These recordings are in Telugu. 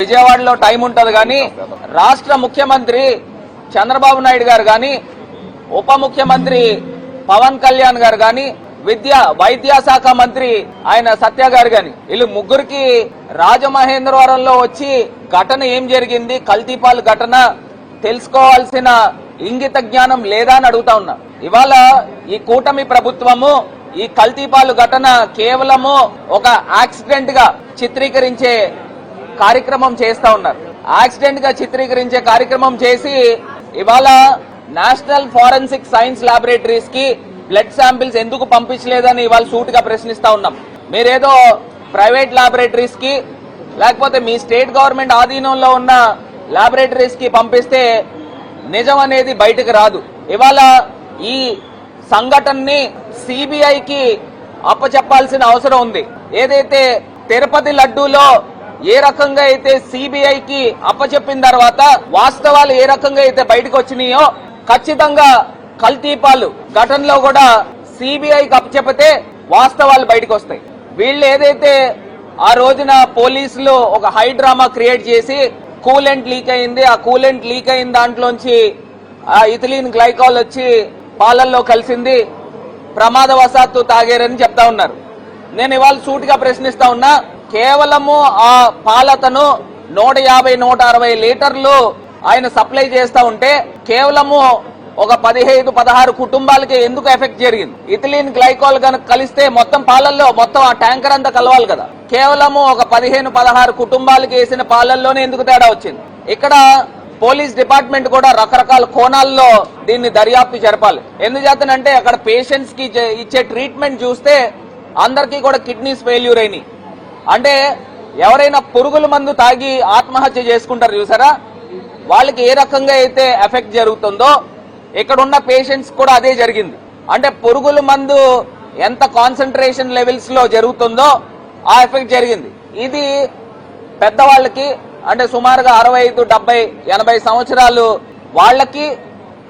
విజయవాడలో టైం ఉంటది కానీ రాష్ట్ర ముఖ్యమంత్రి చంద్రబాబు నాయుడు గారు కానీ ఉప ముఖ్యమంత్రి పవన్ కళ్యాణ్ గారు కానీ వైద్య శాఖ మంత్రి ఆయన సత్య గారు గాని వీళ్ళు ముగ్గురికి రాజమహేంద్రవరంలో వచ్చి ఘటన ఏం జరిగింది కల్తీపాలు ఘటన తెలుసుకోవాల్సిన ఇంగిత జ్ఞానం లేదా అని అడుగుతా ఉన్నా. ఇవాళ ఈ కూటమి ప్రభుత్వము ఈ కల్తీపాలు ఘటన కేవలము ఒక యాక్సిడెంట్ గా చిత్రీకరించే కార్యక్రమం చేస్తా ఉన్నారు. యాక్సిడెంట్ గా చిత్రీకరించే కార్యక్రమం చేసి ఇవాళ నేషనల్ ఫోరెన్సిక్ సైన్స్ ల్యాబొరేటరీస్ కి బ్లడ్ శాంపిల్స్ ఎందుకు పంపించలేదని ఇవాళ సూటిగా ప్రశ్నిస్తా ఉన్నాం. మీరేదో ప్రైవేట్ ల్యాబొరేటరీస్ కి లేకపోతే మీ స్టేట్ గవర్నమెంట్ ఆధీనంలో ఉన్న ల్యాబొరేటరీస్ కి పంపిస్తే నిజం అనేది బయటకు రాదు. ఇవాళ ఈ సంఘటనని సిబిఐకి అప్పచెప్పాల్సిన అవసరం ఉంది. ఏదైతే తిరుపతి లడ్డూలో ఏ రకంగా అయితే సిబిఐకి అప్పచెప్పిన తర్వాత వాస్తవాలు ఏ రకంగా అయితే బయటకు వచ్చినాయో ఖచ్చితంగా కల్తీపాలు ఘటనలో కూడా సిబిఐకి అప్పచెప్పితే వాస్తవాలు బయటకు వస్తాయి. వీళ్ళు ఏదైతే ఆ రోజున పోలీసులు ఒక హై డ్రామా క్రియేట్ చేసి కూలెంట్ లీక్ అయింది, ఆ కూలెంట్ లీక్ అయిన దాంట్లోంచి ఆ ఇథిలీన్ గ్లైకాల్ వచ్చి పాలల్లో కలిసింది, ప్రమాదవశాత్తు తాగారని చెప్తా ఉన్నారు. నేను ఇవాళ సూటిగా ప్రశ్నిస్తా ఉన్నా, కేవలము ఆ పాలతను 150-160 లీటర్లు ఆయన సప్లై చేస్తా ఉంటే కేవలము ఒక 15-16 కుటుంబాలకి ఎందుకు ఎఫెక్ట్ జరిగింది? ఇథిలీన్ గ్లైకాల్ కనుక కలిస్తే మొత్తం పాలల్లో మొత్తం ఆ ట్యాంకర్ అంతా కలవాలి కదా. కేవలము ఒక 15-16 కుటుంబాలకి వేసిన పాలల్లోనే ఎందుకు తేడా వచ్చింది? ఇక్కడ పోలీస్ డిపార్ట్మెంట్ కూడా రకరకాల కోణాల్లో దీన్ని దర్యాప్తు జరపాలి. ఎందుచేతనంటే అక్కడ పేషెంట్స్ కి ఇచ్చే ట్రీట్మెంట్ చూస్తే అందరికీ కూడా కిడ్నీస్ ఫెయిల్యూర్ అయినాయి. అంటే ఎవరైనా పురుగుల మందు తాగి ఆత్మహత్య చేసుకుంటారు చూసారా, వాళ్ళకి ఏ రకంగా అయితే ఎఫెక్ట్ జరుగుతుందో ఇక్కడ ఉన్న పేషెంట్స్ కూడా అదే జరిగింది. అంటే పురుగుల మందు ఎంత కాన్సన్ట్రేషన్ లెవెల్స్ లో జరుగుతుందో ఆ ఎఫెక్ట్ జరిగింది. ఇది పెద్దవాళ్ళకి అంటే సుమారుగా 65, 70, 80 సంవత్సరాలు వాళ్ళకి,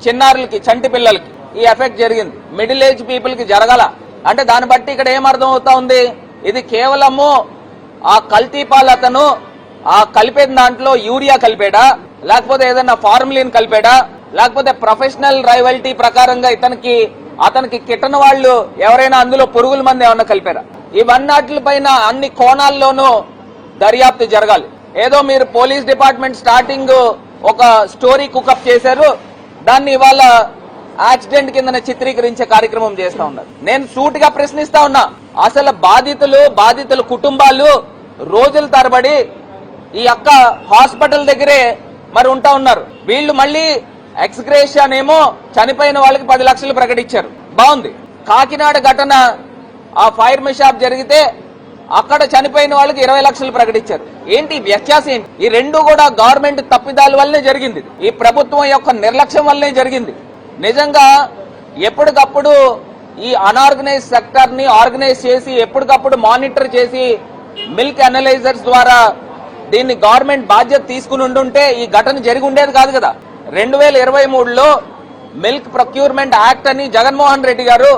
చిన్నారులకి, చంటి పిల్లలకి ఈ ఎఫెక్ట్ జరిగింది. మిడిల్ ఏజ్ పీపుల్ కి జరగల. అంటే దాన్ని బట్టి ఇక్కడ ఏమర్థం అవుతా ఉంది, ఇది కేవలము ఆ కల్తీపాలు అతను ఆ కలిపేది దాంట్లో యూరియా కలిపాడా, లేకపోతే ఏదైనా ఫార్ములిన్ కలిపాడా, లేకపోతే ప్రొఫెషనల్ రైవల్టీ ప్రకారంగా అతనికి కిట్టన వాళ్ళు ఎవరైనా అందులో పురుగుల మంది ఏమన్నా కలిపారా? ఇవన్నిటిపైన అన్ని కోణాల్లోనూ దర్యాప్తు జరగాలి. ఏదో మీరు పోలీస్ డిపార్ట్మెంట్ స్టార్టింగ్ ఒక స్టోరీ కుకప్ చేశారు, దాన్ని ఇవాళ యాక్సిడెంట్ కింద చిత్రీకరించే కార్యక్రమం చేస్తా ఉన్నారు. నేను సూటిగా ప్రశ్నిస్తా ఉన్నా, అసలు బాధితుల కుటుంబాలు రోజుల తరబడి ఈ అక్క హాస్పిటల్ దగ్గరే మరి ఉంటా ఉన్నారు. వీళ్ళు మళ్ళీ ఎక్స్గ్రేషన్ ఏమో చనిపోయిన వాళ్ళకి 10 లక్షలు ప్రకటించారు. బాగుంది. కాకినాడ ఘటన ఆ ఫైర్ మిషాప్ జరిగితే అక్కడ చనిపోయిన వాళ్ళకి 20 లక్షలు ప్రకటించారు. ఏంటి వ్యత్యాసం ఏంటి? ఈ రెండు కూడా గవర్నమెంట్ తప్పిదాల వల్లనే జరిగింది. ఈ ప్రభుత్వం యొక్క నిర్లక్ష్యం వల్లనే జరిగింది. నిజంగా ఎప్పటికప్పుడు ఈ అనార్గనైజ్ సెక్టర్ ని ఆర్గనైజ్ చేసి ఎప్పటికప్పుడు మానిటర్ చేసి మిల్క్ అనలైజర్స్ ద్వారా దీన్ని గవర్నమెంట్ బాధ్యత తీసుకుని ఉండుంటే ఈ ఘటన జరిగి ఉండేది కాదు కదా. 2023లో మిల్క్ ప్రొక్యూర్మెంట్ యాక్ట్ అని జగన్మోహన్ రెడ్డి గారు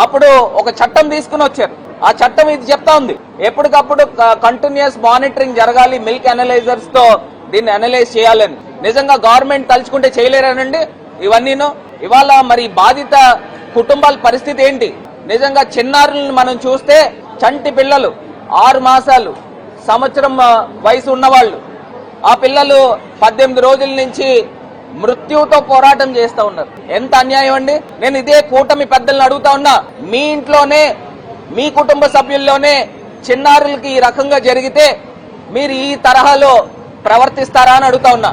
అప్పుడు ఒక చట్టం తీసుకుని వచ్చారు. ఆ చట్టం ఇది చెప్తా ఉంది, ఎప్పటికప్పుడు కంటిన్యూస్ మానిటరింగ్ జరగాలి, మిల్క్ అనలైజర్స్ తో దీన్ని అనలైజ్ చేయాలని. నిజంగా గవర్నమెంట్ తలుచుకుంటే చేయలేరనండి ఇవన్నీను. ఇవాళ మరి బాధిత కుటుంబాల పరిస్థితి ఏంటి? నిజంగా చిన్నారులను మనం చూస్తే చంటి పిల్లలు 6 మాసాలు, సంవత్సరం వయసు ఉన్నవాళ్ళు, ఆ పిల్లలు 18 రోజుల నుంచి మృత్యుతో పోరాటం చేస్తా ఉన్నారు. ఎంత అన్యాయం అండి. నేను ఇదే కూటమి పెద్దలను అడుగుతా ఉన్నా, మీ ఇంట్లోనే మీ కుటుంబ సభ్యుల్లోనే చిన్నారులకి ఈ రకంగా జరిగితే మీరు ఈ తరహాలో ప్రవర్తిస్తారా అని అడుగుతా ఉన్నా.